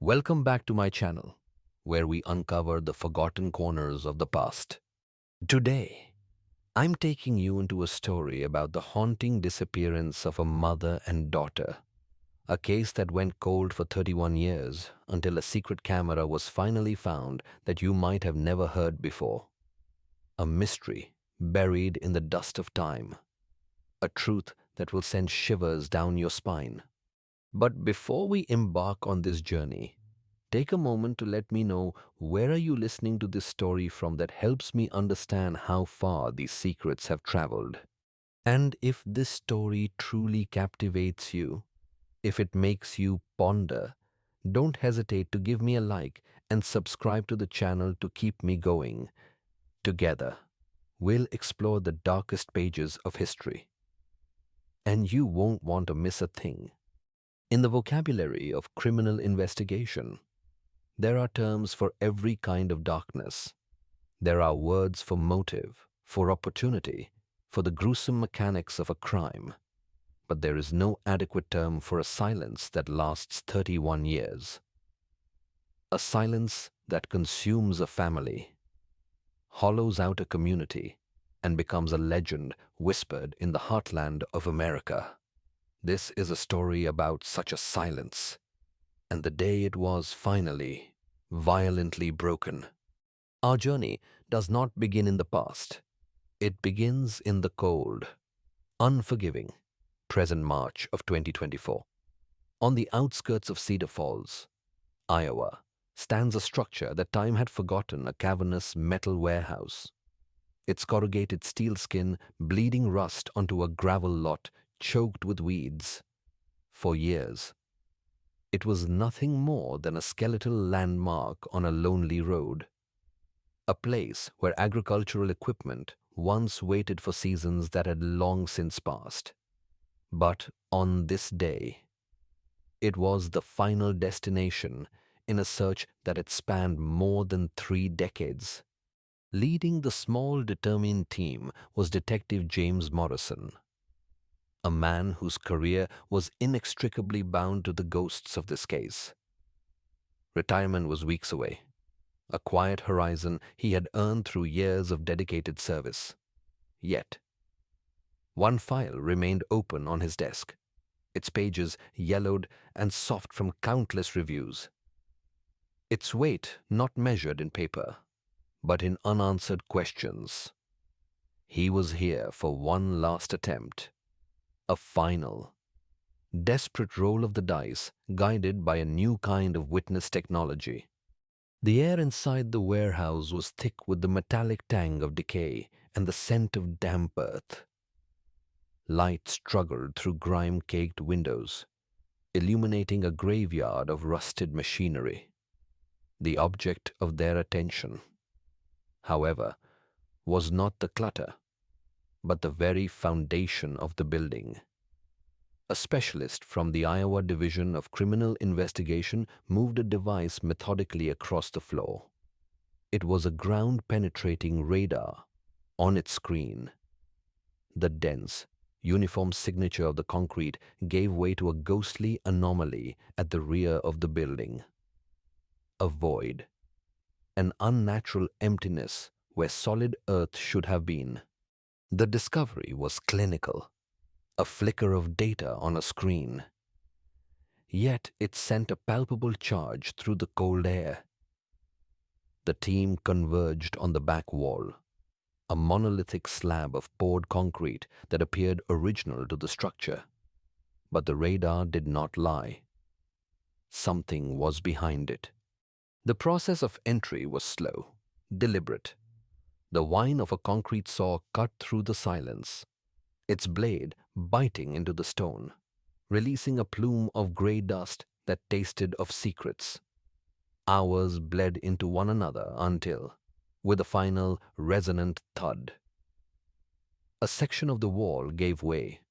Welcome back to my channel, where we uncover the forgotten corners of the past. Today, I'm taking you into a story about the haunting disappearance of a mother and daughter, a case that went cold for 31 years until a secret camera was finally found that you might have never heard before. A mystery buried in the dust of time, a truth that will send shivers down your spine. But before we embark on this journey, take a moment to let me know where are you listening to this story from that helps me understand how far these secrets have traveled. And if this story truly captivates you, if it makes you ponder, don't hesitate to give me a like and subscribe to the channel to keep me going. Together, we'll explore the darkest pages of history. And you won't want to miss a thing. In the vocabulary of criminal investigation, there are terms for every kind of darkness. There are words for motive, for opportunity, for the gruesome mechanics of a crime. But there is no adequate term for a silence that lasts 31 years. A silence that consumes a family, hollows out a community, and becomes a legend whispered in the heartland of America. This is a story about such a silence, and the day it was finally, violently broken. Our journey does not begin in the past. It begins in the cold, unforgiving, present March of 2024. On the outskirts of Cedar Falls, Iowa, stands a structure that time had forgotten, a cavernous metal warehouse. Its corrugated steel skin bleeding rust onto a gravel lot choked with weeds. For years, it was nothing more than a skeletal landmark on a lonely road. A place where agricultural equipment once waited for seasons that had long since passed. But on this day, it was the final destination in a search that had spanned more than 3 decades. Leading the small, determined team was Detective James Morrison, a man whose career was inextricably bound to the ghosts of this case. Retirement was weeks away, a quiet horizon he had earned through years of dedicated service. Yet, one file remained open on his desk, its pages yellowed and soft from countless reviews. Its weight not measured in paper, but in unanswered questions. He was here for one last attempt, a final, desperate roll of the dice guided by a new kind of witness technology. The air inside the warehouse was thick with the metallic tang of decay and the scent of damp earth. Light struggled through grime-caked windows, illuminating a graveyard of rusted machinery. The object of their attention, however, was not the clutter, but the very foundation of the building. A specialist from the Iowa Division of Criminal Investigation moved a device methodically across the floor. It was a ground-penetrating radar. On its screen, the dense, uniform signature of the concrete gave way to a ghostly anomaly at the rear of the building. A void, an unnatural emptiness where solid earth should have been. The discovery was clinical, a flicker of data on a screen. Yet it sent a palpable charge through the cold air. The team converged on the back wall, a monolithic slab of poured concrete that appeared original to the structure. But the radar did not lie. Something was behind it. The process of entry was slow, deliberate. The whine of a concrete saw cut through the silence, its blade biting into the stone, releasing a plume of gray dust that tasted of secrets. Hours bled into one another until, with a final resonant thud, a section of the wall gave way,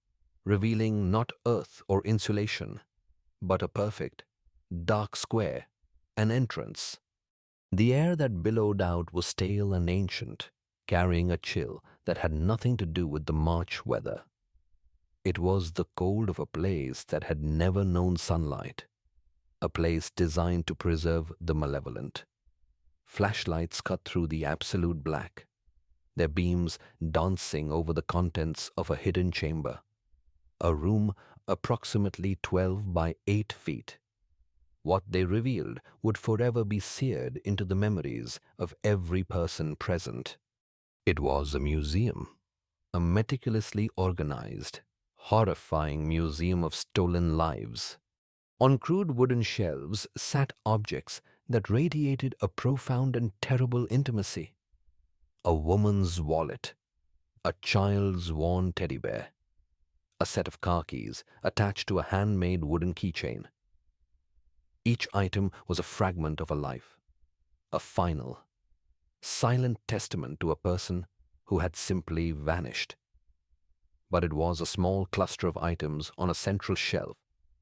revealing not earth or insulation, but a perfect, dark square, an entrance. The air that billowed out was stale and ancient, carrying a chill that had nothing to do with the March weather. It was the cold of a place that had never known sunlight, a place designed to preserve the malevolent. Flashlights cut through the absolute black, their beams dancing over the contents of a hidden chamber, a room approximately 12 by 8 feet. What they revealed would forever be seared into the memories of every person present. It was a museum, a meticulously organized, horrifying museum of stolen lives. On crude wooden shelves sat objects that radiated a profound and terrible intimacy. A woman's wallet, a child's worn teddy bear, a set of car keys attached to a handmade wooden keychain. Each item was a fragment of a life, a final, silent testament to a person who had simply vanished. But it was a small cluster of items on a central shelf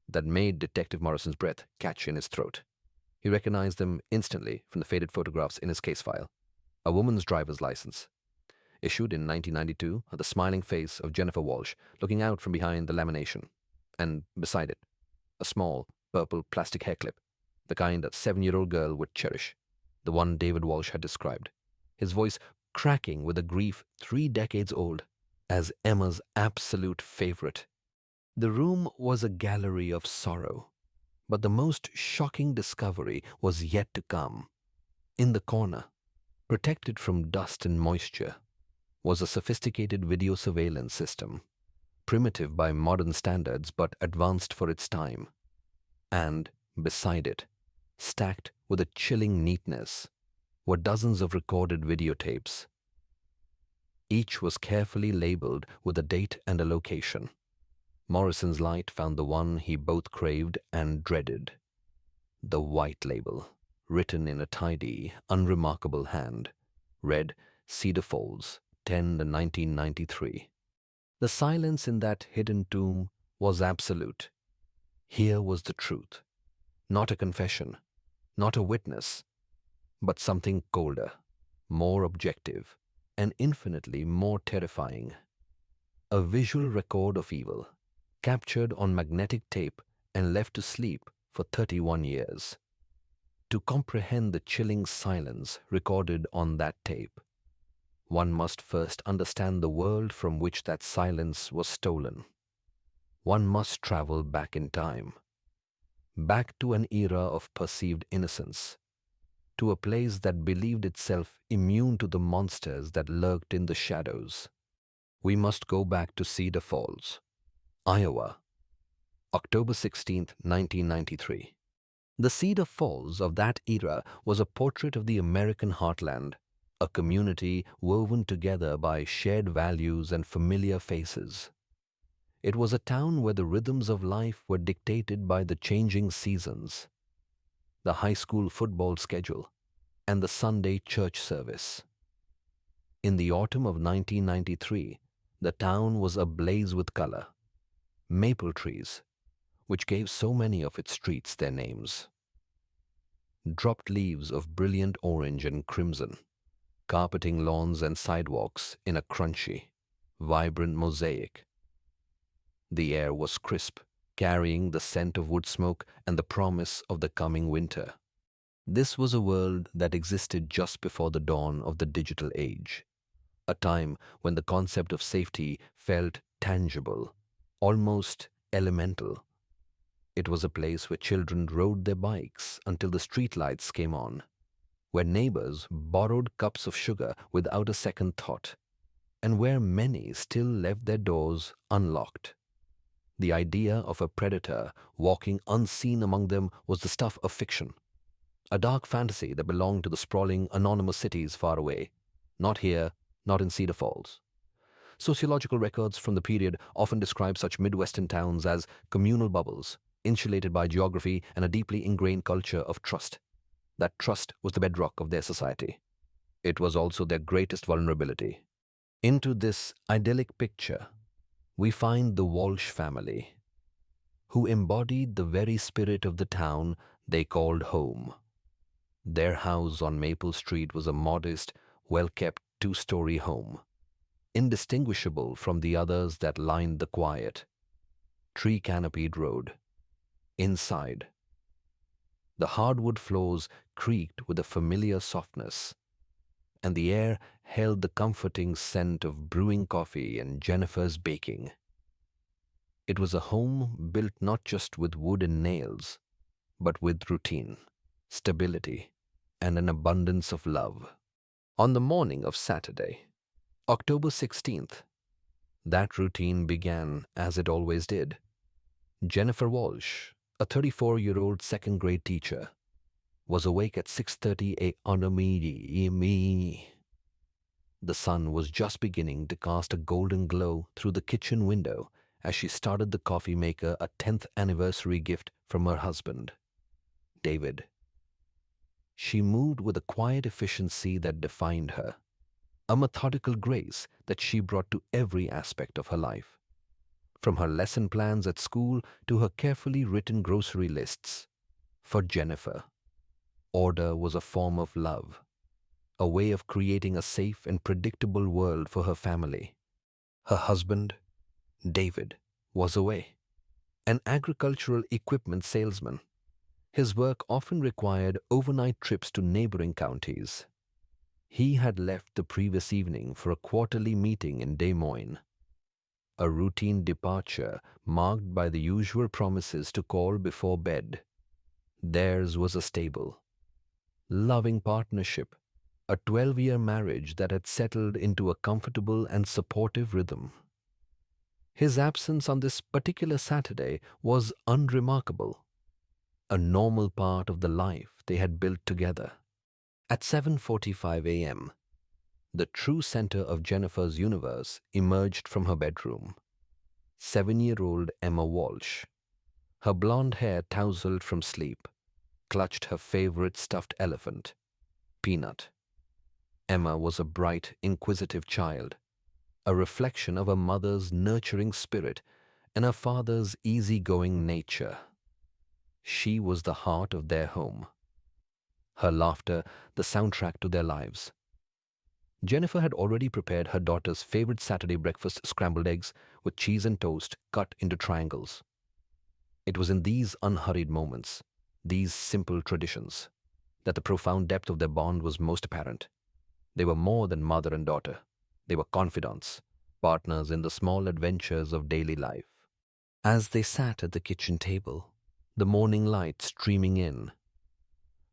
that made Detective Morrison's breath catch in his throat. He recognized them instantly from the faded photographs in his case file. A woman's driver's license, issued in 1992, the smiling face of Jennifer Walsh looking out from behind the lamination, and beside it, a small, purple plastic hair clip, the kind a 7-year-old girl would cherish, the one David Walsh had described, his voice cracking with a grief 3 decades old, as Emma's absolute favorite. The room was a gallery of sorrow, but the most shocking discovery was yet to come. In the corner, protected from dust and moisture, was a sophisticated video surveillance system, primitive by modern standards but advanced for its time. And beside it, stacked with a chilling neatness, were dozens of recorded videotapes. Each was carefully labeled with a date and a location. Morrison's light found the one he both craved and dreaded. The white label, written in a tidy, unremarkable hand, read Cedar Falls, 10/1993. The silence in that hidden tomb was absolute. Here was the truth. Not a confession, not a witness, but something colder, more objective, and infinitely more terrifying. A visual record of evil, captured on magnetic tape and left to sleep for 31 years. To comprehend the chilling silence recorded on that tape, one must first understand the world from which that silence was stolen. One must travel back in time, back to an era of perceived innocence, to a place that believed itself immune to the monsters that lurked in the shadows. We must go back to Cedar Falls, Iowa, October 16, 1993. The Cedar Falls of that era was a portrait of the American heartland, a community woven together by shared values and familiar faces. It was a town where the rhythms of life were dictated by the changing seasons, the high school football schedule, and the Sunday church service. In the autumn of 1993, the town was ablaze with color. Maple trees, which gave so many of its streets their names, dropped leaves of brilliant orange and crimson, carpeting lawns and sidewalks in a crunchy, vibrant mosaic. The air was crisp, carrying the scent of wood smoke and the promise of the coming winter. This was a world that existed just before the dawn of the digital age, a time when the concept of safety felt tangible, almost elemental. It was a place where children rode their bikes until the streetlights came on, where neighbors borrowed cups of sugar without a second thought, and where many still left their doors unlocked. The idea of a predator walking unseen among them was the stuff of fiction, a dark fantasy that belonged to the sprawling, anonymous cities far away. Not here, not in Cedar Falls. Sociological records from the period often describe such Midwestern towns as communal bubbles, insulated by geography and a deeply ingrained culture of trust. That trust was the bedrock of their society. It was also their greatest vulnerability. Into this idyllic picture, we find the Walsh family, who embodied the very spirit of the town they called home. Their house on Maple Street was a modest, well-kept 2-story home, indistinguishable from the others that lined the quiet, tree-canopied road. Inside, The hardwood floors creaked with a familiar softness, and the air held the comforting scent of brewing coffee and Jennifer's baking. It was a home built not just with wood and nails, but with routine, stability, and an abundance of love. On the morning of Saturday, October 16th, that routine began as it always did. Jennifer Walsh, a 34-year-old second-grade teacher, was awake at 6:30 a.m. The sun was just beginning to cast a golden glow through the kitchen window as she started the coffee maker, a 10th anniversary gift from her husband, David. She moved with a quiet efficiency that defined her, a methodical grace that she brought to every aspect of her life. From her lesson plans at school to her carefully written grocery lists. For Jennifer, order was a form of love, a way of creating a safe and predictable world for her family. Her husband, David, was away, an agricultural equipment salesman. His work often required overnight trips to neighboring counties. He had left the previous evening for a quarterly meeting in Des Moines, a routine departure marked by the usual promises to call before bed. Theirs was a stable, loving partnership, a 12-year marriage that had settled into a comfortable and supportive rhythm. His absence on this particular Saturday was unremarkable, a normal part of the life they had built together. At 7:45 a.m., the true center of Jennifer's universe emerged from her bedroom. 7-year-old Emma Walsh, her blonde hair tousled from sleep, clutched her favorite stuffed elephant, Peanut. Emma was a bright, inquisitive child, a reflection of her mother's nurturing spirit and her father's easygoing nature. She was the heart of their home, her laughter the soundtrack to their lives. Jennifer had already prepared her daughter's favorite Saturday breakfast, scrambled eggs with cheese and toast cut into triangles. It was in these unhurried moments, these simple traditions, that the profound depth of their bond was most apparent. They were more than mother and daughter. They were confidants, partners in the small adventures of daily life. As they sat at the kitchen table, the morning light streaming in,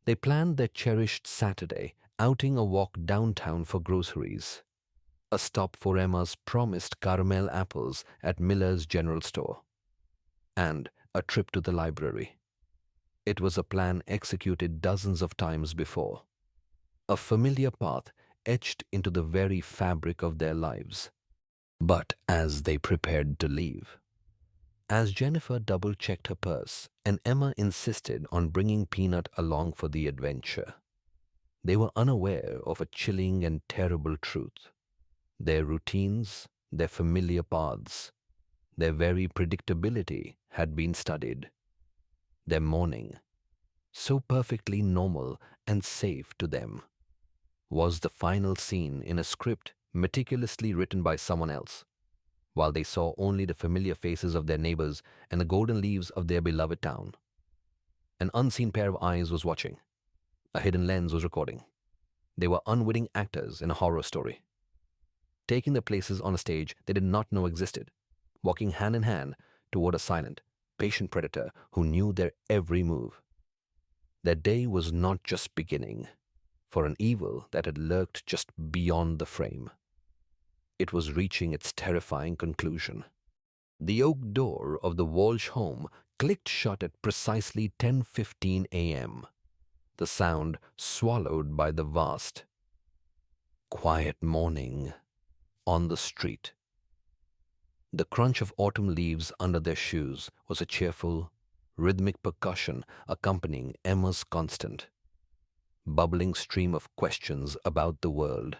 they planned their cherished Saturday outing, a walk downtown for groceries, a stop for Emma's promised caramel apples at Miller's General Store, and a trip to the library. It was a plan executed dozens of times before, a familiar path etched into the very fabric of their lives. But as they prepared to leave, as Jennifer double-checked her purse and Emma insisted on bringing Peanut along for the adventure, they were unaware of a chilling and terrible truth. Their routines, their familiar paths, their very predictability had been studied. Their morning, so perfectly normal and safe to them, was the final scene in a script meticulously written by someone else, while they saw only the familiar faces of their neighbors and the golden leaves of their beloved town. An unseen pair of eyes was watching. A hidden lens was recording. They were unwitting actors in a horror story, taking their places on a stage they did not know existed, walking hand in hand toward a silent, patient predator who knew their every move. Their day was not just beginning for an evil that had lurked just beyond the frame. It was reaching its terrifying conclusion. The oak door of the Walsh home clicked shut at precisely 10:15 a.m., the sound swallowed by the vast, quiet morning on the street. The crunch of autumn leaves under their shoes was a cheerful, rhythmic percussion accompanying Emma's constant, bubbling stream of questions about the world.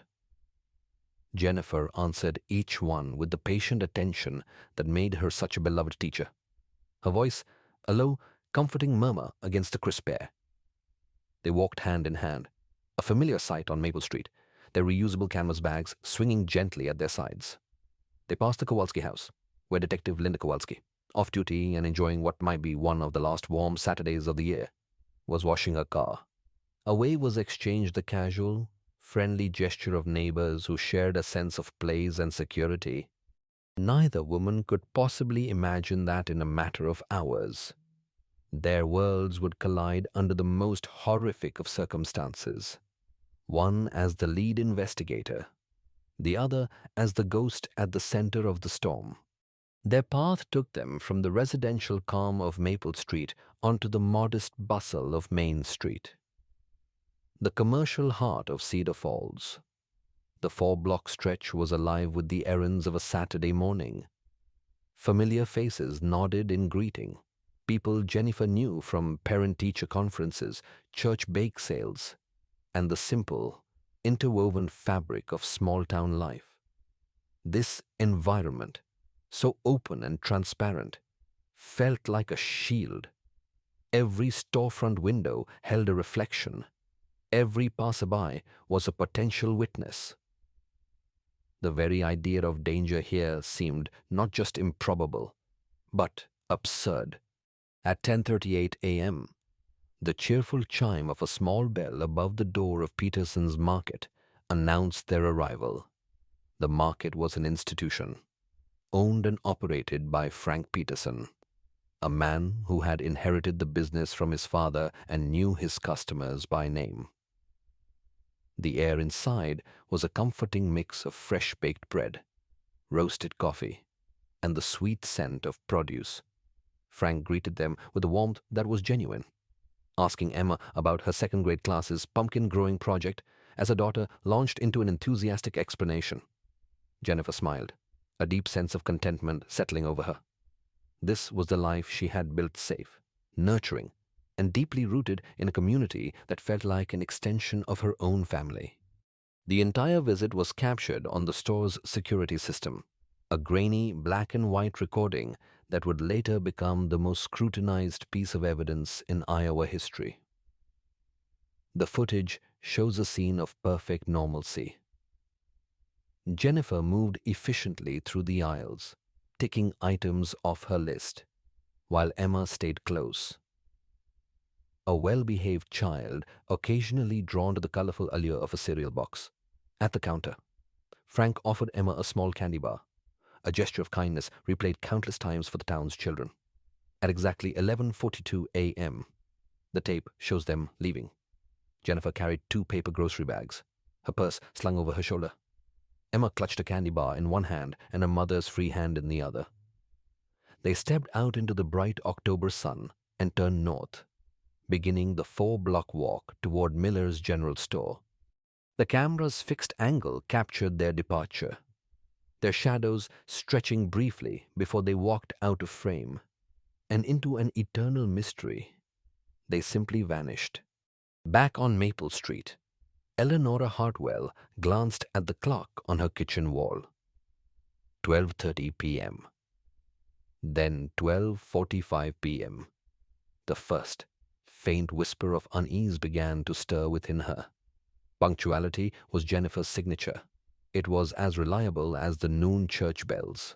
Jennifer answered each one with the patient attention that made her such a beloved teacher. Her voice, a low, comforting murmur against the crisp air. They walked hand in hand, a familiar sight on Maple Street, their reusable canvas bags swinging gently at their sides. They passed the Kowalski house, where Detective Linda Kowalski, off duty and enjoying what might be one of the last warm Saturdays of the year, was washing her car. A wave was exchanged, the casual, friendly gesture of neighbors who shared a sense of place and security. Neither woman could possibly imagine that in a matter of hours, their worlds would collide under the most horrific of circumstances. One as the lead investigator, the other as the ghost at the center of the storm. Their path took them from the residential calm of Maple Street onto the modest bustle of Main Street, the commercial heart of Cedar Falls. The 4-block stretch was alive with the errands of a Saturday morning. Familiar faces nodded in greeting. People Jennifer knew from parent-teacher conferences, church bake sales, and the simple, interwoven fabric of small-town life. This environment, so open and transparent, felt like a shield. Every storefront window held a reflection. Every passerby was a potential witness. The very idea of danger here seemed not just improbable, but absurd. At 10:38 a.m., the cheerful chime of a small bell above the door of Peterson's market announced their arrival. The market was an institution, owned and operated by Frank Peterson, a man who had inherited the business from his father and knew his customers by name. The air inside was a comforting mix of fresh-baked bread, roasted coffee, and the sweet scent of produce. Frank greeted them with a warmth that was genuine, asking Emma about her second-grade class's pumpkin-growing project as her daughter launched into an enthusiastic explanation. Jennifer smiled, a deep sense of contentment settling over her. This was the life she had built, safe, nurturing, and deeply rooted in a community that felt like an extension of her own family. The entire visit was captured on the store's security system, a grainy black and white recording that would later become the most scrutinized piece of evidence in Iowa history. The footage shows a scene of perfect normalcy. Jennifer moved efficiently through the aisles, ticking items off her list, while Emma stayed close. A well-behaved child, occasionally drawn to the colorful allure of a cereal box. At the counter, Frank offered Emma a small candy bar, a gesture of kindness replayed countless times for the town's children. At exactly 11:42 a.m., the tape shows them leaving. Jennifer carried 2 paper grocery bags, her purse slung over her shoulder. Emma clutched a candy bar in one hand and her mother's free hand in the other. They stepped out into the bright October sun and turned north, beginning the 4-block walk toward Miller's General Store. The camera's fixed angle captured their departure, their shadows stretching briefly before they walked out of frame, and into an eternal mystery. They simply vanished. Back on Maple Street, Eleanora Hartwell glanced at the clock on her kitchen wall. 12:30 p.m. Then 12:45 p.m. The first faint whisper of unease began to stir within her. Punctuality was Jennifer's signature. It was as reliable as the noon church bells.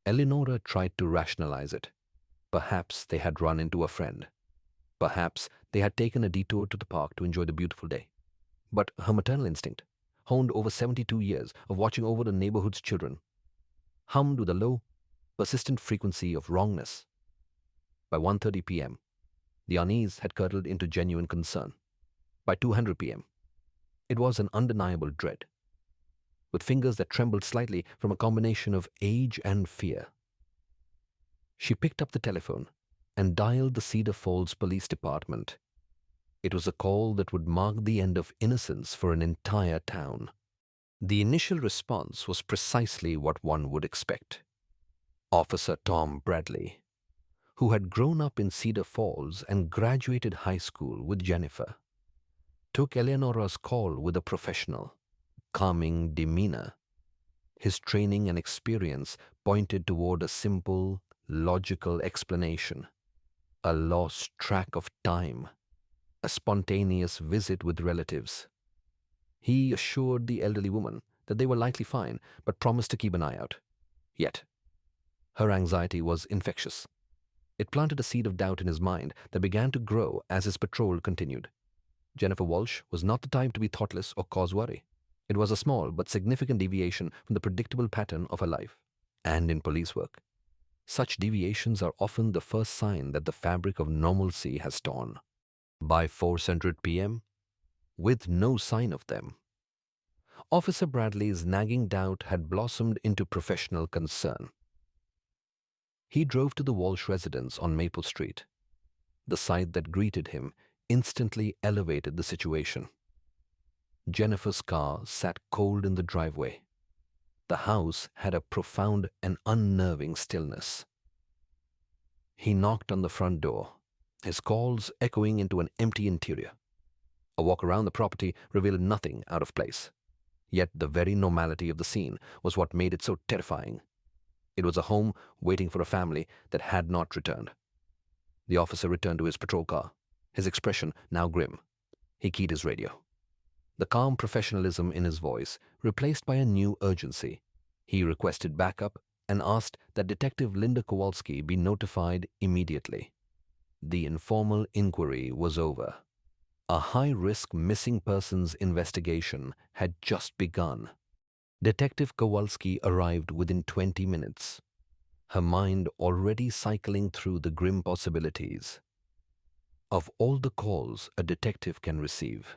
Eleanora tried to rationalize it. Perhaps they had run into a friend. Perhaps they had taken a detour to the park to enjoy the beautiful day. But her maternal instinct, honed over 72 years of watching over the neighborhood's children, hummed with a low, persistent frequency of wrongness. By 1:30 p.m., the unease had curdled into genuine concern. By 2:00 p.m., it was an undeniable dread, with fingers that trembled slightly from a combination of age and fear. She picked up the telephone and dialed the Cedar Falls Police Department. It was a call that would mark the end of innocence for an entire town. The initial response was precisely what one would expect. Officer Tom Bradley, who had grown up in Cedar Falls and graduated high school with Jennifer, took Eleanora's call with a professional, calming demeanor. His training and experience pointed toward a simple, logical explanation: a lost track of time, a spontaneous visit with relatives. He assured the elderly woman that they were likely fine, but promised to keep an eye out. Yet, her anxiety was infectious. It planted a seed of doubt in his mind that began to grow as his patrol continued. Jennifer Walsh was not the type to be thoughtless or cause worry. It was a small but significant deviation from the predictable pattern of her life. And in police work, such deviations are often the first sign that the fabric of normalcy has torn. By 4:00 p.m., with no sign of them, Officer Bradley's nagging doubt had blossomed into professional concern. He drove to the Walsh residence on Maple Street. The sight that greeted him instantly elevated the situation. Jennifer's car sat cold in the driveway. The house had a profound and unnerving stillness. He knocked on the front door, his calls echoing into an empty interior. A walk around the property revealed nothing out of place. Yet the very normality of the scene was what made it so terrifying. It was a home waiting for a family that had not returned. The officer returned to his patrol car, his expression now grim. He keyed his radio. The calm professionalism in his voice replaced by a new urgency. He requested backup and asked that Detective Linda Kowalski be notified immediately. The informal inquiry was over. A high-risk missing persons investigation had just begun. Detective Kowalski arrived within 20 minutes, her mind already cycling through the grim possibilities. Of all the calls a detective can receive,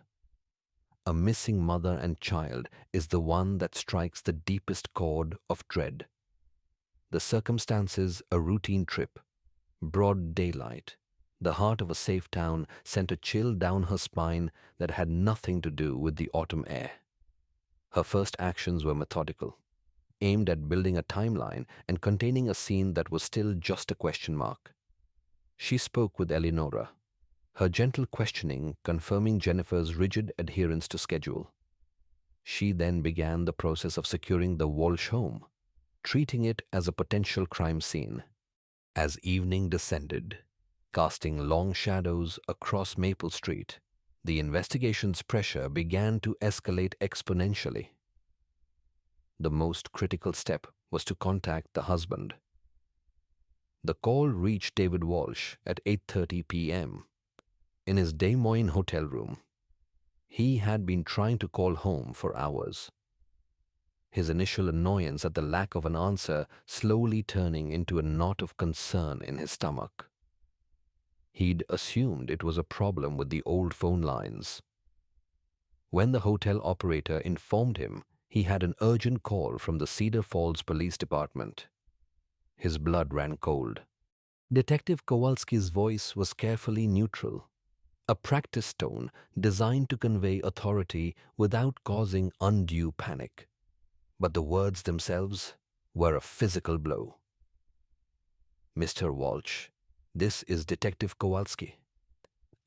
a missing mother and child is the one that strikes the deepest chord of dread. The circumstances, a routine trip, broad daylight, the heart of a safe town sent a chill down her spine that had nothing to do with the autumn air. Her first actions were methodical, aimed at building a timeline and containing a scene that was still just a question mark. She spoke with Eleonora, her gentle questioning confirming Jennifer's rigid adherence to schedule. She then began the process of securing the Walsh home, treating it as a potential crime scene. As evening descended, casting long shadows across Maple Street, the investigation's pressure began to escalate exponentially. The most critical step was to contact the husband. The call reached David Walsh at 8:30 p.m. in his Des Moines hotel room. He had been trying to call home for hours, his initial annoyance at the lack of an answer slowly turning into a knot of concern in his stomach. He'd assumed it was a problem with the old phone lines. When the hotel operator informed him he had an urgent call from the Cedar Falls Police Department, his blood ran cold. Detective Kowalski's voice was carefully neutral, a practiced tone designed to convey authority without causing undue panic. But the words themselves were a physical blow. "Mr. Walsh, this is Detective Kowalski.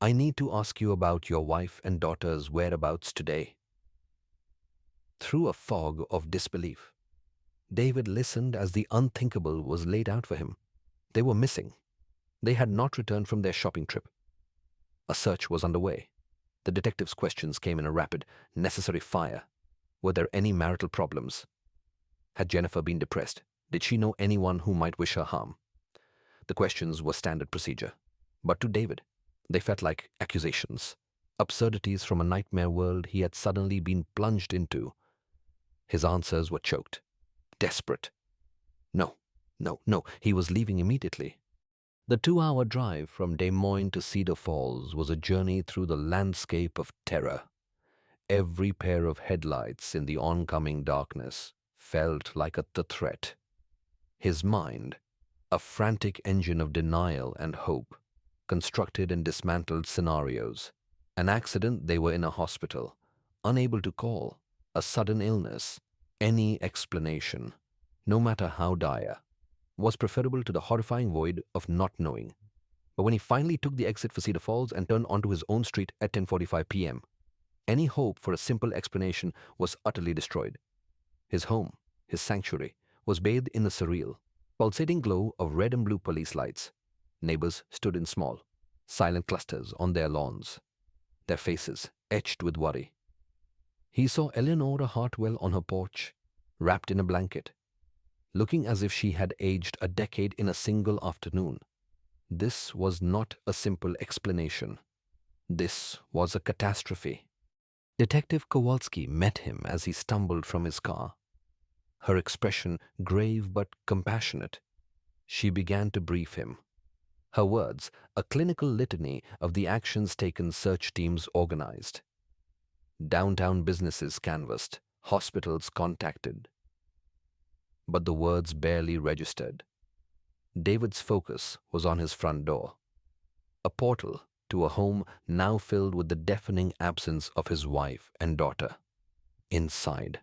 I need to ask you about your wife and daughter's whereabouts today." Through a fog of disbelief, David listened as the unthinkable was laid out for him. They were missing. They had not returned from their shopping trip. A search was underway. The detective's questions came in a rapid, necessary fire. Were there any marital problems? Had Jennifer been depressed? Did she know anyone who might wish her harm? The questions were standard procedure. But to David, they felt like accusations, absurdities from a nightmare world he had suddenly been plunged into. His answers were choked, desperate. No, no, no, he was leaving immediately. The 2-hour drive from Des Moines to Cedar Falls was a journey through the landscape of terror. Every pair of headlights in the oncoming darkness felt like a threat. His mind, a frantic engine of denial and hope, constructed and dismantled scenarios. An accident, they were in a hospital, unable to call, a sudden illness, any explanation, no matter how dire, was preferable to the horrifying void of not knowing. But when he finally took the exit for Cedar Falls and turned onto his own street at 10:45 p.m., any hope for a simple explanation was utterly destroyed. His home, his sanctuary, was bathed in a surreal, pulsating glow of red and blue police lights. Neighbors stood in small, silent clusters on their lawns, their faces etched with worry. He saw Eleonora Hartwell on her porch, wrapped in a blanket, looking as if she had aged a decade in a single afternoon. This was not a simple explanation. This was a catastrophe. Detective Kowalski met him as he stumbled from his car. Her expression grave but compassionate. She began to brief him. Her words, a clinical litany of the actions taken, search teams organized. Downtown businesses canvassed, hospitals contacted. But the words barely registered. David's focus was on his front door, a portal to a home now filled with the deafening absence of his wife and daughter. Inside,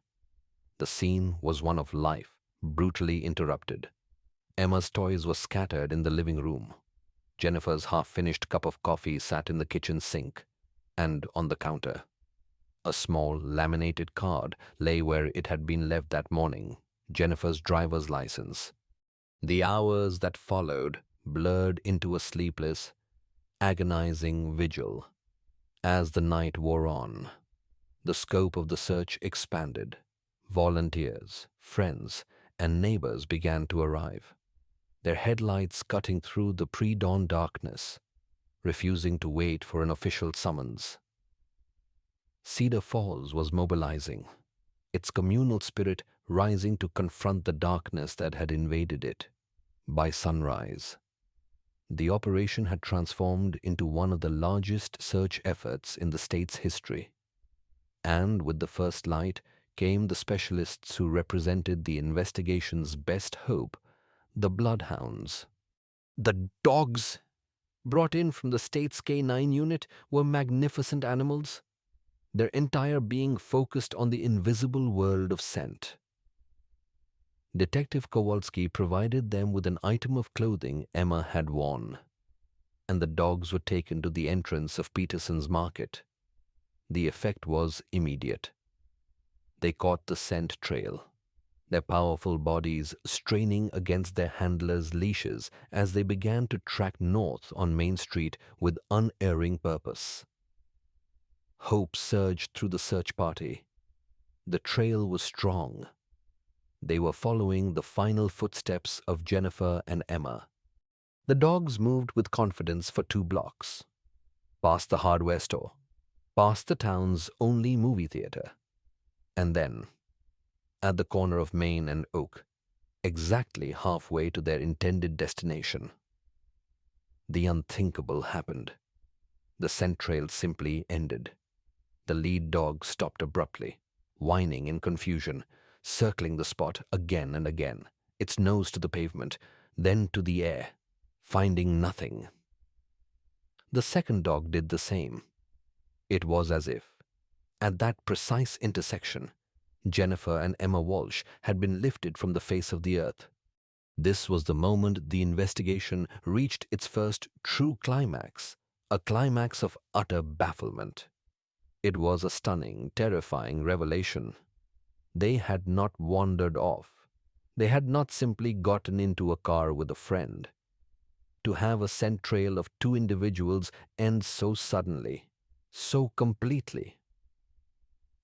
the scene was one of life, brutally interrupted. Emma's toys were scattered in the living room. Jennifer's half-finished cup of coffee sat in the kitchen sink, and on the counter, a small laminated card lay where it had been left that morning, Jennifer's driver's license. The hours that followed blurred into a sleepless, agonizing vigil. As the night wore on, the scope of the search expanded. Volunteers, friends, and neighbors began to arrive, their headlights cutting through the pre-dawn darkness, refusing to wait for an official summons. Cedar Falls was mobilizing, its communal spirit rising to confront the darkness that had invaded it. By sunrise, the operation had transformed into one of the largest search efforts in the state's history. And with the first light came the specialists who represented the investigation's best hope, the bloodhounds. The dogs brought in from the state's K9 unit were magnificent animals, their entire being focused on the invisible world of scent. Detective Kowalski provided them with an item of clothing Emma had worn, and the dogs were taken to the entrance of Peterson's Market. The effect was immediate. They caught the scent trail, their powerful bodies straining against their handlers' leashes as they began to track north on Main Street with unerring purpose. Hope surged through the search party. The trail was strong. They were following the final footsteps of Jennifer and Emma. The dogs moved with confidence for 2 blocks, past the hardware store, past the town's only movie theater, and then, at the corner of Main and Oak, exactly halfway to their intended destination, the unthinkable happened. The scent trail simply ended. The lead dog stopped abruptly, whining in confusion, circling the spot again and again, its nose to the pavement, then to the air, finding nothing. The second dog did the same. It was as if, at that precise intersection, Jennifer and Emma Walsh had been lifted from the face of the earth. This was the moment the investigation reached its first true climax, a climax of utter bafflement. It was a stunning, terrifying revelation. They had not wandered off. They had not simply gotten into a car with a friend. To have a scent trail of 2 individuals end so suddenly, so completely,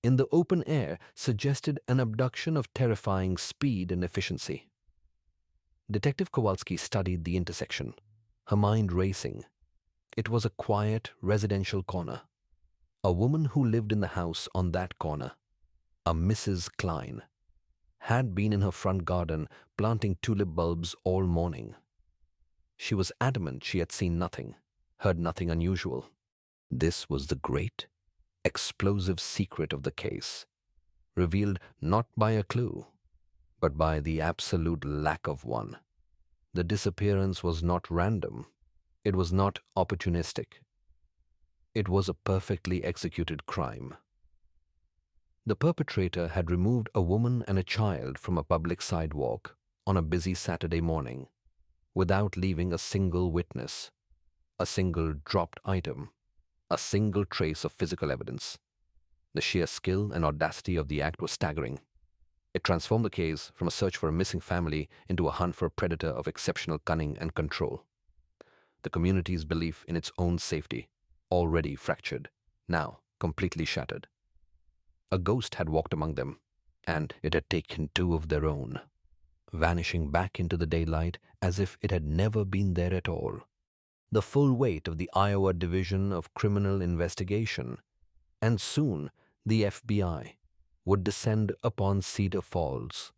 in the open air suggested an abduction of terrifying speed and efficiency. Detective Kowalski studied the intersection, her mind racing. It was a quiet residential corner. A woman who lived in the house on that corner, a Mrs. Klein, had been in her front garden planting tulip bulbs all morning. She was adamant she had seen nothing, heard nothing unusual. This was the great, explosive secret of the case, revealed not by a clue, but by the absolute lack of one. The disappearance was not random. It was not opportunistic. It was a perfectly executed crime. The perpetrator had removed a woman and a child from a public sidewalk on a busy Saturday morning, without leaving a single witness, a single dropped item, a single trace of physical evidence. The sheer skill and audacity of the act was staggering. It transformed the case from a search for a missing family into a hunt for a predator of exceptional cunning and control. The community's belief in its own safety, already fractured, now completely shattered. A ghost had walked among them, and it had taken 2 of their own, vanishing back into the daylight as if it had never been there at all. the full weight of the Iowa Division of Criminal Investigation, and soon the FBI would descend upon Cedar Falls,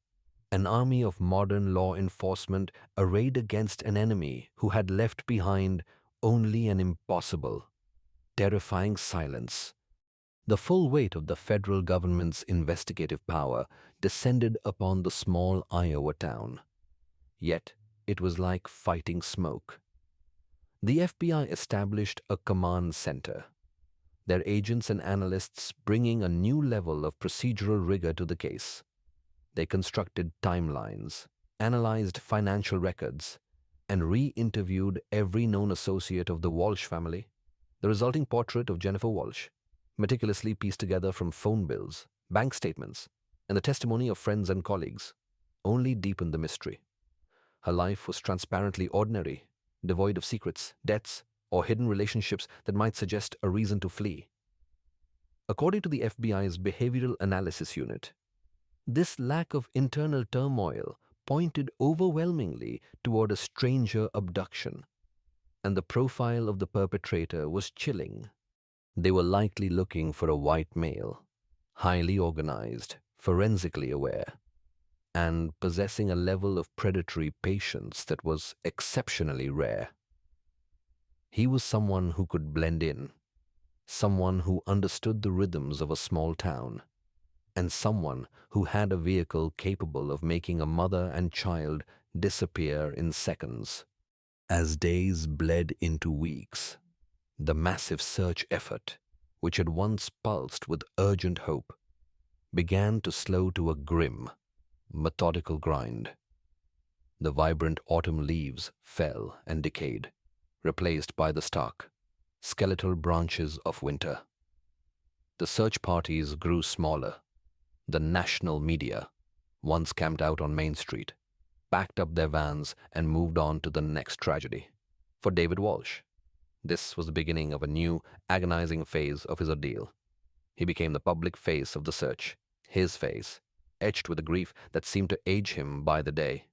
an army of modern law enforcement arrayed against an enemy who had left behind only an impossible, terrifying silence. The full weight of the federal government's investigative power descended upon the small Iowa town. Yet it was like fighting smoke. The FBI established a command center, their agents and analysts bringing a new level of procedural rigor to the case. They constructed timelines, analyzed financial records, and re-interviewed every known associate of the Walsh family. The resulting portrait of Jennifer Walsh, meticulously pieced together from phone bills, bank statements, and the testimony of friends and colleagues, only deepened the mystery. Her life was transparently ordinary, devoid of secrets, debts, or hidden relationships that might suggest a reason to flee. According to the FBI's Behavioral Analysis Unit, this lack of internal turmoil pointed overwhelmingly toward a stranger abduction, and the profile of the perpetrator was chilling. They were likely looking for a white male, highly organized, forensically aware, and possessing a level of predatory patience that was exceptionally rare. He was someone who could blend in, someone who understood the rhythms of a small town, and someone who had a vehicle capable of making a mother and child disappear in seconds. As days bled into weeks, the massive search effort, which had once pulsed with urgent hope, began to slow to a grim, methodical grind. The vibrant autumn leaves fell and decayed, replaced by the stark, skeletal branches of winter. The search parties grew smaller. The national media, once camped out on Main Street, packed up their vans and moved on to the next tragedy. For David Walsh, this was the beginning of a new, agonizing phase of his ordeal. He became the public face of the search, his face, etched with a grief that seemed to age him by the day.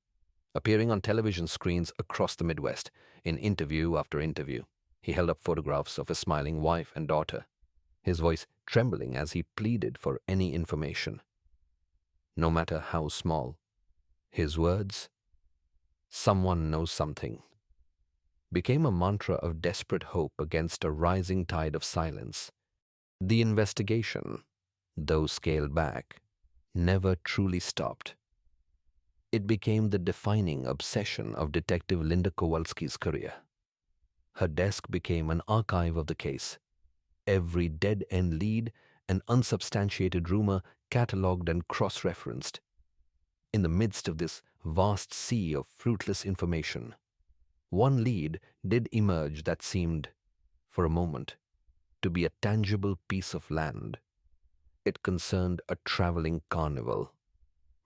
Appearing on television screens across the Midwest, in interview after interview, he held up photographs of his smiling wife and daughter, his voice trembling as he pleaded for any information. No matter how small, his words, "Someone knows something," became a mantra of desperate hope against a rising tide of silence. The investigation, though scaled back, never truly stopped. It became the defining obsession of Detective Linda Kowalski's career. Her desk became an archive of the case, every dead-end lead and unsubstantiated rumor catalogued and cross-referenced. In the midst of this vast sea of fruitless information, one lead did emerge that seemed, for a moment, to be a tangible piece of land. It concerned a traveling carnival,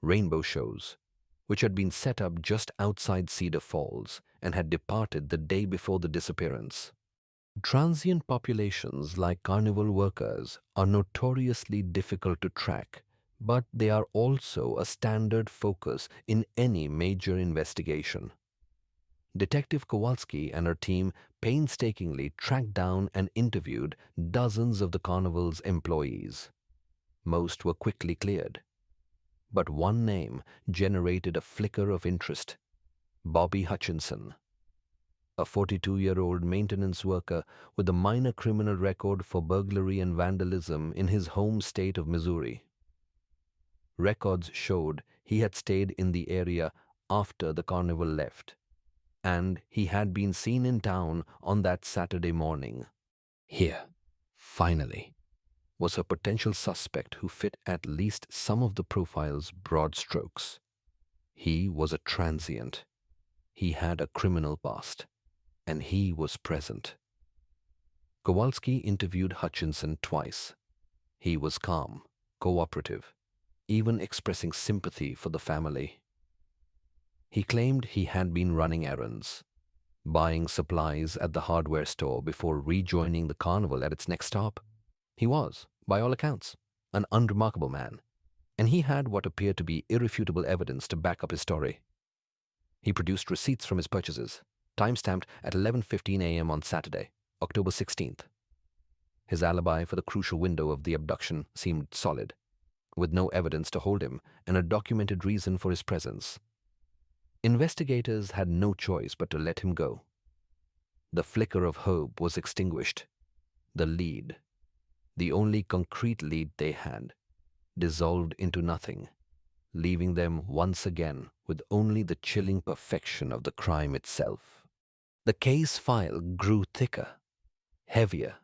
rainbow shows, which had been set up just outside Cedar Falls and had departed the day before the disappearance. Transient populations like carnival workers are notoriously difficult to track, but they are also a standard focus in any major investigation. Detective Kowalski and her team painstakingly tracked down and interviewed dozens of the carnival's employees. Most were quickly cleared, but one name generated a flicker of interest: Bobby Hutchinson, a 42-year-old maintenance worker with a minor criminal record for burglary and vandalism in his home state of Missouri. Records showed he had stayed in the area after the carnival left, and he had been seen in town on that Saturday morning. Here, finally, was a potential suspect who fit at least some of the profile's broad strokes. He was a transient. He had a criminal past, and he was present. Kowalski interviewed Hutchinson twice. He was calm, cooperative, even expressing sympathy for the family. He claimed he had been running errands, buying supplies at the hardware store before rejoining the carnival at its next stop. He was, by all accounts, an unremarkable man, and he had what appeared to be irrefutable evidence to back up his story. He produced receipts from his purchases, timestamped at 11:15 a.m. on Saturday, October 16th. His alibi for the crucial window of the abduction seemed solid, with no evidence to hold him and a documented reason for his presence. Investigators had no choice but to let him go. The flicker of hope was extinguished. The lead, the only concrete lead they had, dissolved into nothing, leaving them once again with only the chilling perfection of the crime itself. The case file grew thicker, heavier,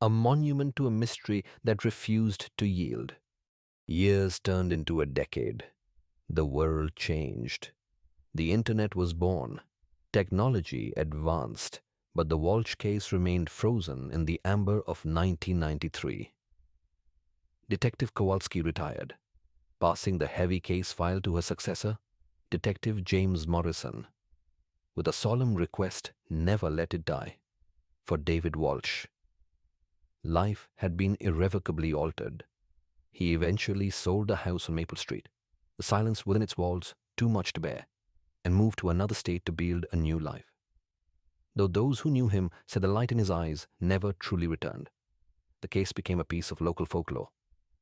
a monument to a mystery that refused to yield. Years turned into a decade. The world changed. The internet was born. Technology advanced, but the Walsh case remained frozen in the amber of 1993. Detective Kowalski retired, passing the heavy case file to her successor, Detective James Morrison, with a solemn request never let it die, for David Walsh. Life had been irrevocably altered. He eventually sold the house on Maple Street, the silence within its walls too much to bear, and moved to another state to build a new life. Though those who knew him said the light in his eyes never truly returned, the case became a piece of local folklore,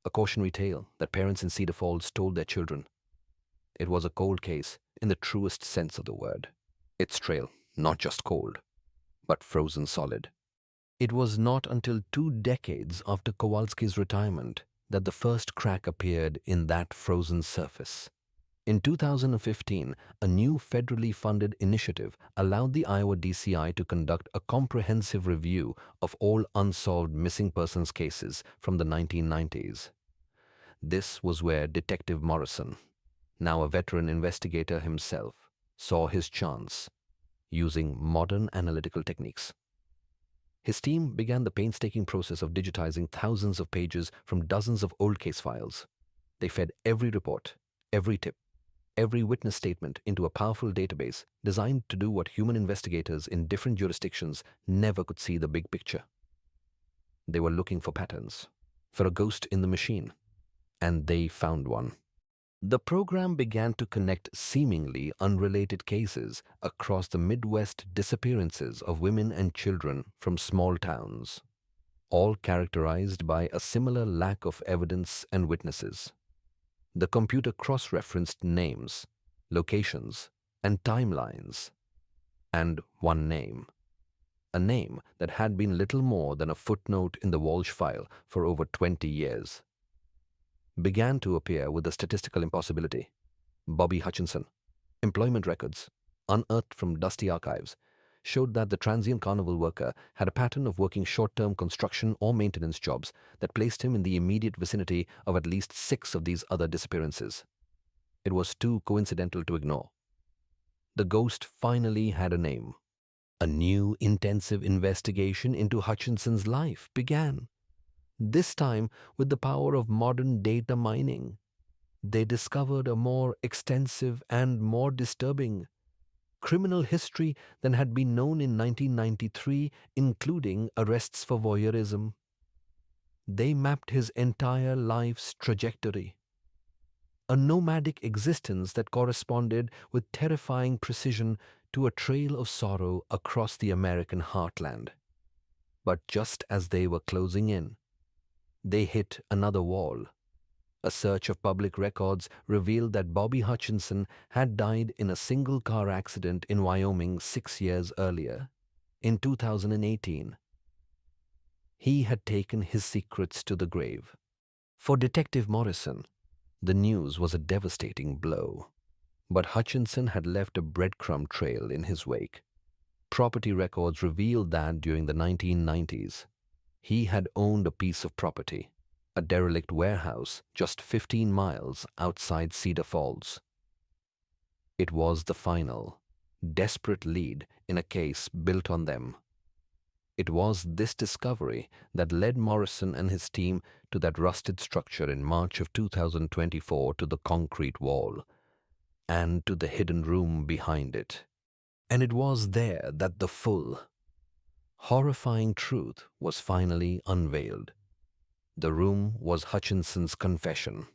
a cautionary tale that parents in Cedar Falls told their children. It was a cold case in the truest sense of the word. Its trail not just cold, but frozen solid. It was not until 2 decades after Kowalski's retirement that the first crack appeared in that frozen surface. In 2015, a new federally funded initiative allowed the Iowa DCI to conduct a comprehensive review of all unsolved missing persons cases from the 1990s. This was where Detective Morrison, now a veteran investigator himself, saw his chance, using modern analytical techniques. His team began the painstaking process of digitizing thousands of pages from dozens of old case files. They fed every report, every tip, every witness statement into a powerful database designed to do what human investigators in different jurisdictions never could see: the big picture. They were looking for patterns, for a ghost in the machine, and they found one. The program began to connect seemingly unrelated cases across the Midwest disappearances of women and children from small towns, all characterized by a similar lack of evidence and witnesses. The computer cross-referenced names, locations, and timelines, and one name, a name that had been little more than a footnote in the Walsh file for over 20 years, began to appear with a statistical impossibility. Bobby Hutchinson. Employment records, unearthed from dusty archives, showed that the transient carnival worker had a pattern of working short-term construction or maintenance jobs that placed him in the immediate vicinity of at least 6 of these other disappearances. It was too coincidental to ignore. The ghost finally had a name. A new intensive investigation into Hutchinson's life began. This time with the power of modern data mining. They discovered a more extensive and more disturbing criminal history than had been known in 1993, including arrests for voyeurism. They mapped his entire life's trajectory. A nomadic existence that corresponded with terrifying precision to a trail of sorrow across the American heartland. But just as they were closing in, they hit another wall. A search of public records revealed that Bobby Hutchinson had died in a single car accident in Wyoming 6 years earlier, in 2018. He had taken his secrets to the grave. For Detective Morrison, the news was a devastating blow. But Hutchinson had left a breadcrumb trail in his wake. Property records revealed that during the 1990s, he had owned a piece of property, a derelict warehouse just 15 miles outside Cedar Falls. It was the final, desperate lead in a case built on them. It was this discovery that led Morrison and his team to that rusted structure in March of 2024, to the concrete wall, and to the hidden room behind it. And it was there that the full, horrifying truth was finally unveiled. The room was Hutchinson's confession.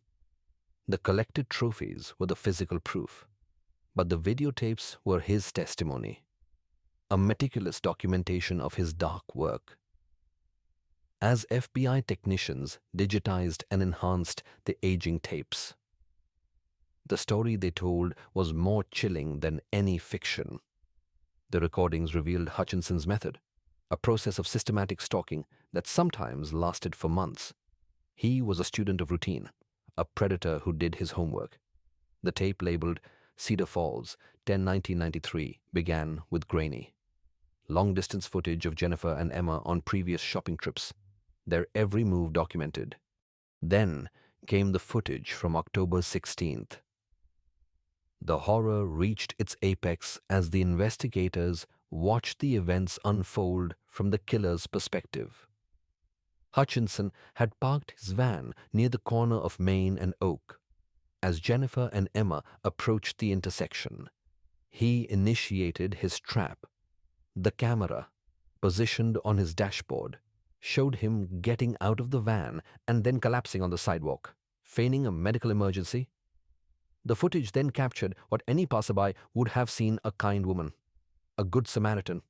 The collected trophies were the physical proof, but the videotapes were his testimony. a meticulous documentation of his dark work. As FBI technicians digitized and enhanced the aging tapes, the story they told was more chilling than any fiction. The recordings revealed Hutchinson's method, a process of systematic stalking that sometimes lasted for months. He was a student of routine, a predator who did his homework. The tape labeled Cedar Falls, 10-1993, began with grainy, long-distance footage of Jennifer and Emma on previous shopping trips, their every move documented. Then came the footage from October 16th. The horror reached its apex as the investigators watched the events unfold from the killer's perspective. Hutchinson had parked his van near the corner of Main and Oak. As Jennifer and Emma approached the intersection, he initiated his trap. The camera, positioned on his dashboard, showed him getting out of the van and then collapsing on the sidewalk, feigning a medical emergency. The footage then captured what any passerby would have seen: a kind woman, a good Samaritan,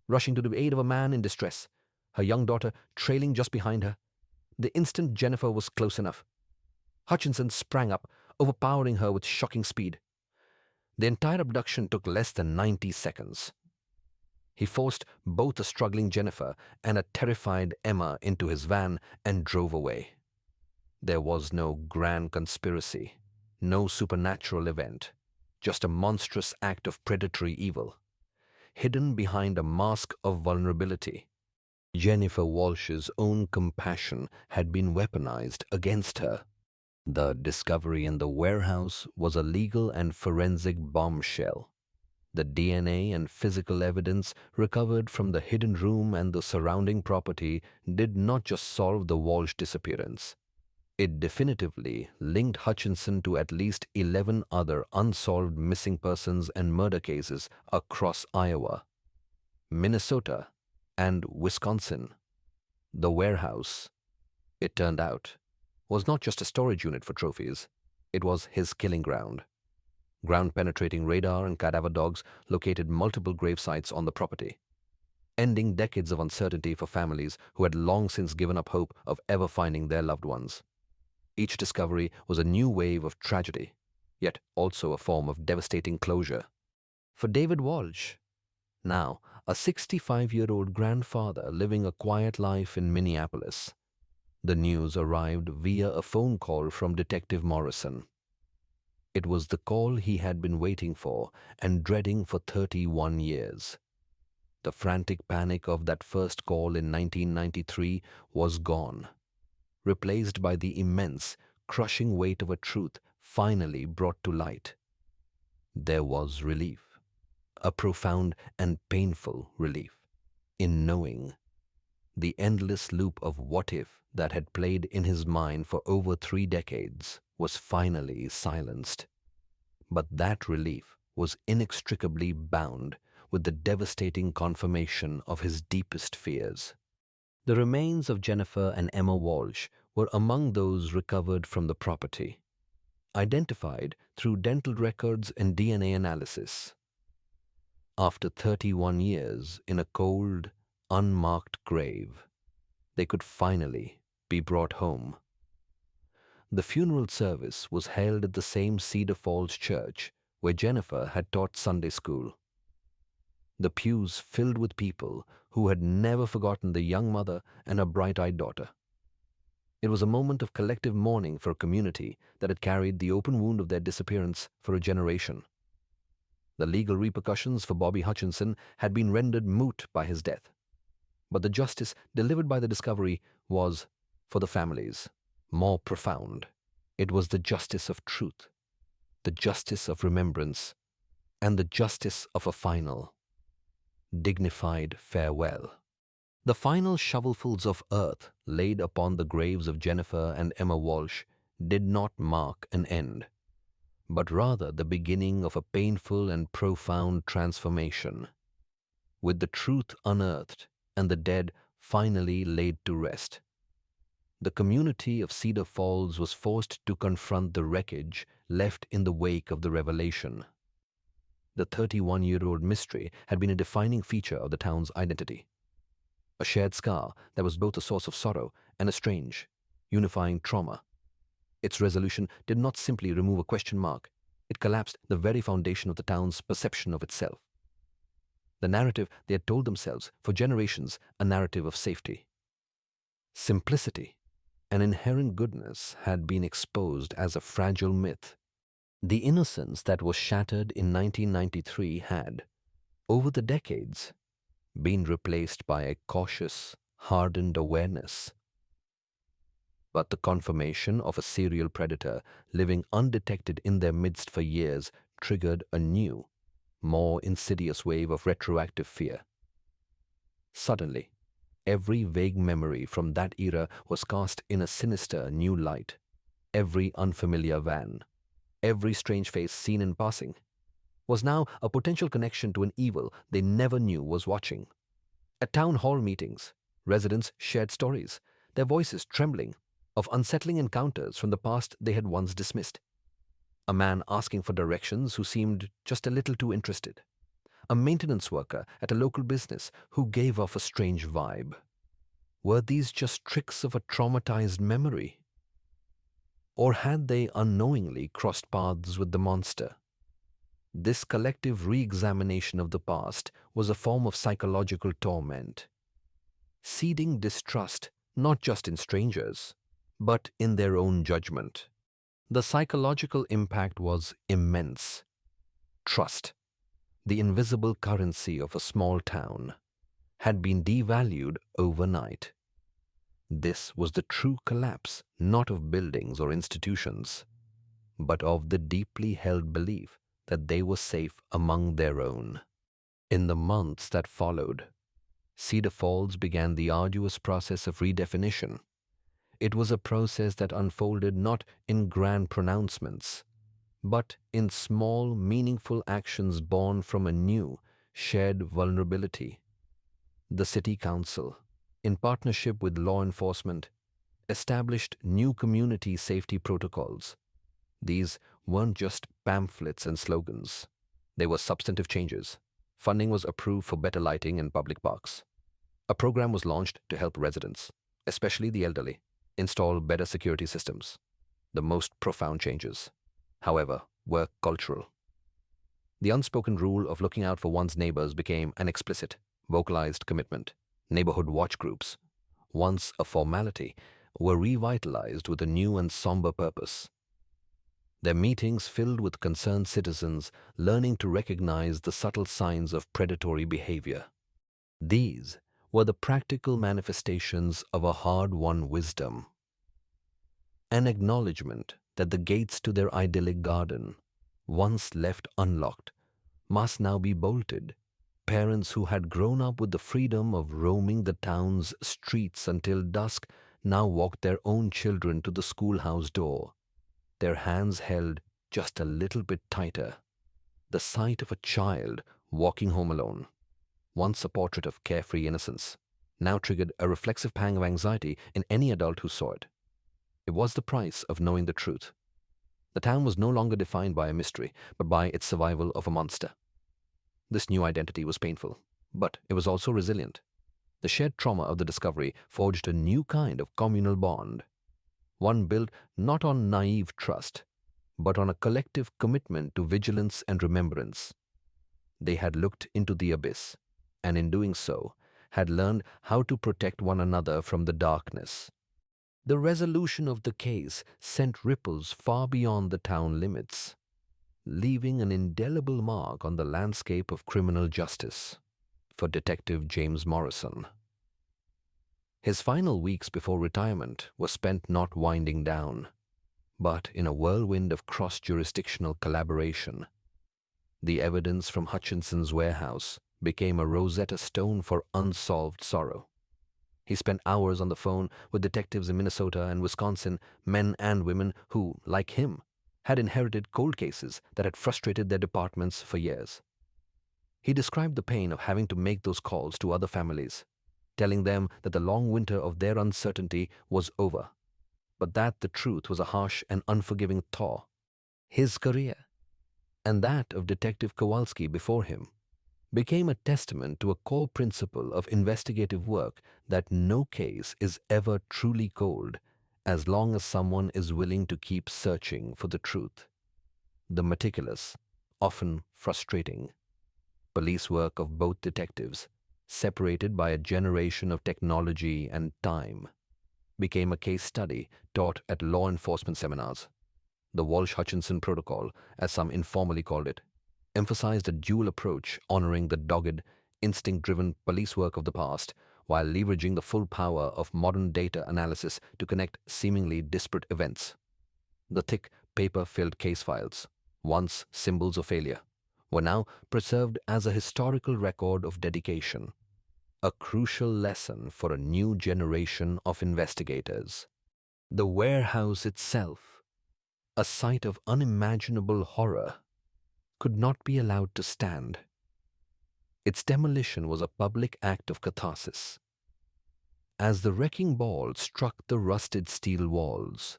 rushing to the aid of a man in distress, her young daughter trailing just behind her. The instant Jennifer was close enough, Hutchinson sprang up, overpowering her with shocking speed. The entire abduction took less than 90 seconds. He forced both a struggling Jennifer and a terrified Emma into his van and drove away. There was no grand conspiracy, no supernatural event, just a monstrous act of predatory evil, hidden behind a mask of vulnerability. Jennifer Walsh's own compassion had been weaponized against her. The discovery in the warehouse was a legal and forensic bombshell. The DNA and physical evidence recovered from the hidden room and the surrounding property did not just solve the Walsh disappearance. It definitively linked Hutchinson to at least 11 other unsolved missing persons and murder cases across Iowa, Minnesota, and Wisconsin. The warehouse, it turned out, was not just a storage unit for trophies. It was his killing ground. Ground-penetrating radar and cadaver dogs located multiple grave sites on the property, ending decades of uncertainty for families who had long since given up hope of ever finding their loved ones. Each discovery was a new wave of tragedy, yet also a form of devastating closure. For David Walsh, now a 65-year-old grandfather living a quiet life in Minneapolis, the news arrived via a phone call from Detective Morrison. It was the call he had been waiting for and dreading for 31 years. The frantic panic of that first call in 1993 was gone, replaced by the immense, crushing weight of a truth finally brought to light. There was relief, a profound and painful relief, in knowing the endless loop of what if that had played in his mind for over 3 decades was finally silenced. But that relief was inextricably bound with the devastating confirmation of his deepest fears. The remains of Jennifer and Emma Walsh were among those recovered from the property, identified through dental records and DNA analysis. After 31 years in a cold, unmarked grave, they could finally be brought home. The funeral service was held at the same Cedar Falls church where Jennifer had taught Sunday school. The pews filled with people who had never forgotten the young mother and her bright-eyed daughter. It was a moment of collective mourning for a community that had carried the open wound of their disappearance for a generation. The legal repercussions for Bobby Hutchinson had been rendered moot by his death, but the justice delivered by the discovery was, for the families, more profound. It was the justice of truth, the justice of remembrance, and the justice of a final, dignified farewell. The final shovelfuls of earth laid upon the graves of Jennifer and Emma Walsh did not mark an end, but rather the beginning of a painful and profound transformation. With the truth unearthed and the dead finally laid to rest, the community of Cedar Falls was forced to confront the wreckage left in the wake of the revelation. The 31-year-old mystery had been a defining feature of the town's identity, a shared scar that was both a source of sorrow and a strange, unifying trauma. Its resolution did not simply remove a question mark, it collapsed the very foundation of the town's perception of itself. The narrative they had told themselves for generations, a narrative of safety, simplicity, and inherent goodness, had been exposed as a fragile myth. The innocence that was shattered in 1993 had, over the decades, been replaced by a cautious, hardened awareness. But the confirmation of a serial predator living undetected in their midst for years triggered a new, more insidious wave of retroactive fear. Suddenly, every vague memory from that era was cast in a sinister new light. Every unfamiliar van, every strange face seen in passing, was now a potential connection to an evil they never knew was watching. At town hall meetings, residents shared stories, their voices trembling, of unsettling encounters from the past they had once dismissed. A man asking for directions who seemed just a little too interested. A maintenance worker at a local business who gave off a strange vibe. Were these just tricks of a traumatized memory? Or had they unknowingly crossed paths with the monster? This collective re-examination of the past was a form of psychological torment, seeding distrust not just in strangers, but in their own judgment. The psychological impact was immense. Trust, the invisible currency of a small town, had been devalued overnight. This was the true collapse not of buildings or institutions, but of the deeply held belief that they were safe among their own. In the months that followed, Cedar Falls began the arduous process of redefinition. It was a process that unfolded not in grand pronouncements, but in small, meaningful actions born from a new, shared vulnerability. The City Council, in partnership with law enforcement, established new community safety protocols. These weren't just pamphlets and slogans. They were substantive changes. Funding was approved for better lighting in public parks. A program was launched to help residents, especially the elderly, install better security systems. The most profound changes, however, were cultural. The unspoken rule of looking out for one's neighbors became an explicit, vocalized commitment. Neighborhood watch groups, once a formality, were revitalized with a new and somber purpose. Their meetings filled with concerned citizens learning to recognize the subtle signs of predatory behavior. These were the practical manifestations of a hard-won wisdom. An acknowledgement that the gates to their idyllic garden, once left unlocked, must now be bolted. Parents who had grown up with the freedom of roaming the town's streets until dusk now walked their own children to the schoolhouse door, their hands held just a little bit tighter. The sight of a child walking home alone, once a portrait of carefree innocence, now triggered a reflexive pang of anxiety in any adult who saw it. It was the price of knowing the truth. The town was no longer defined by a mystery, but by its survival of a monster. This new identity was painful, but it was also resilient. The shared trauma of the discovery forged a new kind of communal bond, one built not on naive trust, but on a collective commitment to vigilance and remembrance. They had looked into the abyss, and in doing so, had learned how to protect one another from the darkness. The resolution of the case sent ripples far beyond the town limits, leaving an indelible mark on the landscape of criminal justice for Detective James Morrison. His final weeks before retirement were spent not winding down, but in a whirlwind of cross-jurisdictional collaboration. The evidence from Hutchinson's warehouse became a Rosetta Stone for unsolved sorrow. He spent hours on the phone with detectives in Minnesota and Wisconsin, men and women who, like him, had inherited cold cases that had frustrated their departments for years. He described the pain of having to make those calls to other families, telling them that the long winter of their uncertainty was over, but that the truth was a harsh and unforgiving thaw. His career, and that of Detective Kowalski before him, became a testament to a core principle of investigative work that no case is ever truly cold as long as someone is willing to keep searching for the truth. The meticulous, often frustrating, police work of both detectives, separated by a generation of technology and time, became a case study taught at law enforcement seminars. The Walsh-Hutchinson Protocol, as some informally called it, emphasized a dual approach honoring the dogged, instinct-driven police work of the past while leveraging the full power of modern data analysis to connect seemingly disparate events. The thick, paper-filled case files, once symbols of failure, were now preserved as a historical record of dedication, a crucial lesson for a new generation of investigators. The warehouse itself, a site of unimaginable horror, could not be allowed to stand. Its demolition was a public act of catharsis. As the wrecking ball struck the rusted steel walls,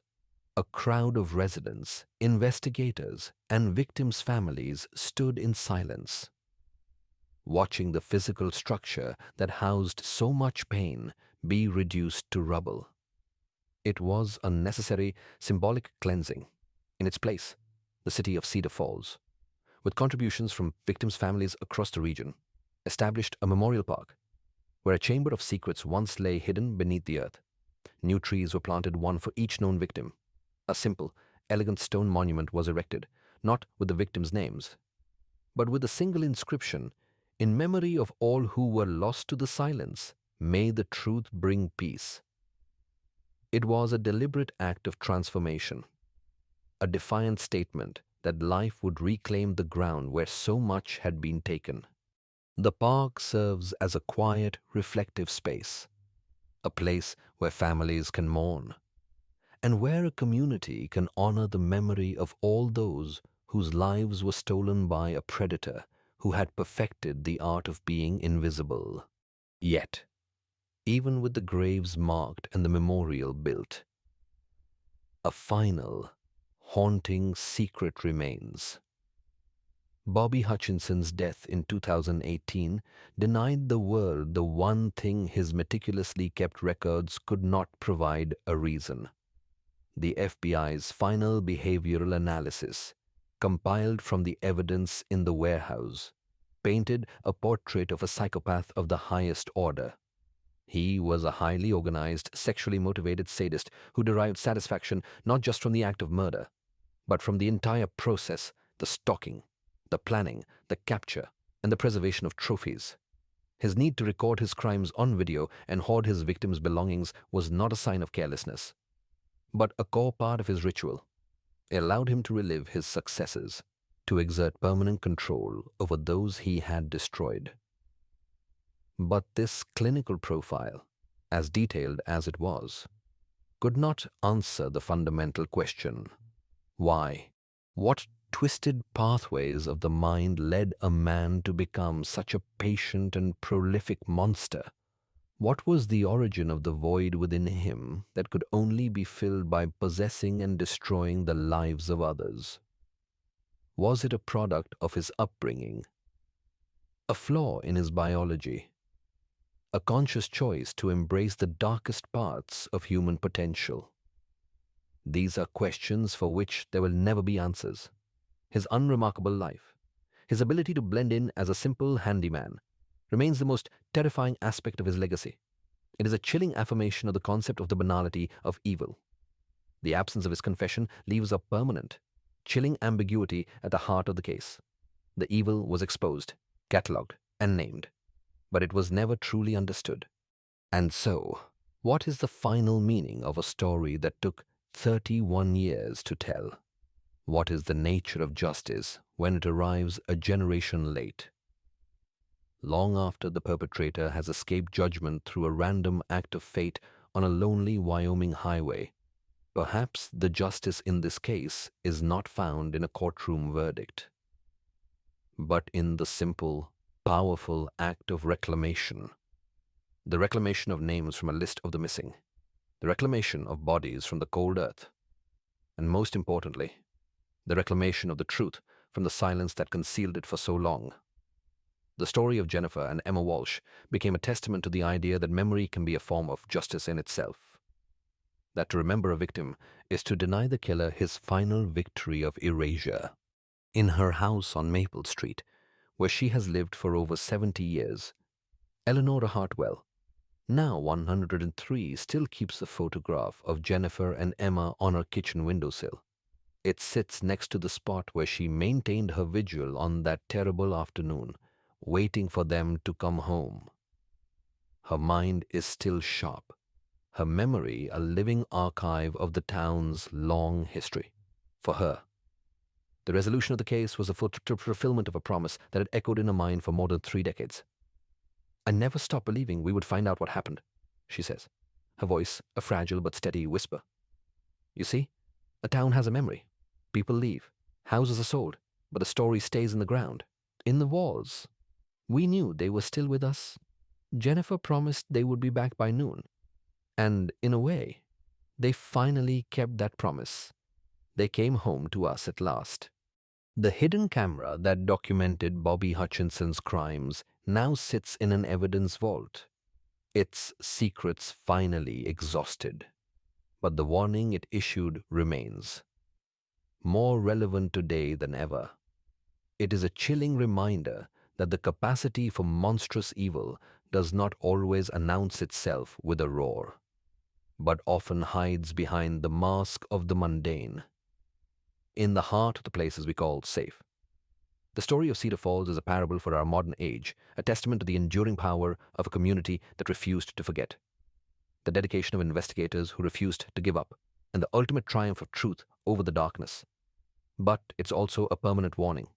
a crowd of residents, investigators, and victims' families stood in silence, watching the physical structure that housed so much pain be reduced to rubble. It was a necessary symbolic cleansing. In its place, the city of Cedar Falls, with contributions from victims' families across the region, established a memorial park where a chamber of secrets once lay hidden beneath the earth. New trees were planted, one for each known victim. A simple, elegant stone monument was erected, not with the victims' names, but with a single inscription, "In memory of all who were lost to the silence, may the truth bring peace." It was a deliberate act of transformation, a defiant statement that life would reclaim the ground where so much had been taken. The park serves as a quiet, reflective space, a place where families can mourn, and where a community can honor the memory of all those whose lives were stolen by a predator who had perfected the art of being invisible. Yet, even with the graves marked and the memorial built, a final, haunting secret remains. Bobby Hutchinson's death in 2018 denied the world the one thing his meticulously kept records could not provide: a reason. The FBI's final behavioral analysis, compiled from the evidence in the warehouse, painted a portrait of a psychopath of the highest order. He was a highly organized, sexually motivated sadist who derived satisfaction not just from the act of murder, but from the entire process: the stalking, the planning, the capture, and the preservation of trophies. His need to record his crimes on video and hoard his victims' belongings was not a sign of carelessness, but a core part of his ritual. It allowed him to relive his successes, to exert permanent control over those he had destroyed. But this clinical profile, as detailed as it was, could not answer the fundamental question: why? What twisted pathways of the mind led a man to become such a patient and prolific monster? What was the origin of the void within him that could only be filled by possessing and destroying the lives of others? Was it a product of his upbringing, a flaw in his biology, a conscious choice to embrace the darkest parts of human potential? These are questions for which there will never be answers. His unremarkable life, his ability to blend in as a simple handyman, remains the most terrifying aspect of his legacy. It is a chilling affirmation of the concept of the banality of evil. The absence of his confession leaves a permanent, chilling ambiguity at the heart of the case. The evil was exposed, catalogued, and named, but it was never truly understood. And so, what is the final meaning of a story that took 31 years to tell? What is the nature of justice when it arrives a generation late? Long after the perpetrator has escaped judgment through a random act of fate on a lonely Wyoming highway, perhaps the justice in this case is not found in a courtroom verdict, but in the simple, powerful act of reclamation. The reclamation of names from a list of the missing, the reclamation of bodies from the cold earth, and most importantly, the reclamation of the truth from the silence that concealed it for so long. The story of Jennifer and Emma Walsh became a testament to the idea that memory can be a form of justice in itself. That to remember a victim is to deny the killer his final victory of erasure. In her house on Maple Street, where she has lived for over 70 years, Eleanor Hartwell, now 103, still keeps a photograph of Jennifer and Emma on her kitchen windowsill. It sits next to the spot where she maintained her vigil on that terrible afternoon, waiting for them to come home. Her mind is still sharp, her memory a living archive of the town's long history. For her, the resolution of the case was a fulfillment of a promise that had echoed in her mind for more than 3 decades. "I never stopped believing we would find out what happened," she says, her voice a fragile but steady whisper. "You see, a town has a memory. People leave, houses are sold, but the story stays in the ground, in the walls. We knew they were still with us. Jennifer promised they would be back by noon. And in a way, they finally kept that promise. They came home to us at last." The hidden camera that documented Bobby Hutchinson's crimes now sits in an evidence vault, its secrets finally exhausted. But the warning it issued remains, more relevant today than ever. It is a chilling reminder that the capacity for monstrous evil does not always announce itself with a roar, but often hides behind the mask of the mundane, in the heart of the places we call safe. The story of Cedar Falls is a parable for our modern age, a testament to the enduring power of a community that refused to forget, the dedication of investigators who refused to give up, and the ultimate triumph of truth over the darkness. But it's also a permanent warning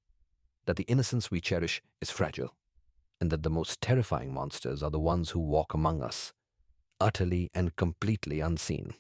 that the innocence we cherish is fragile, and that the most terrifying monsters are the ones who walk among us, utterly and completely unseen.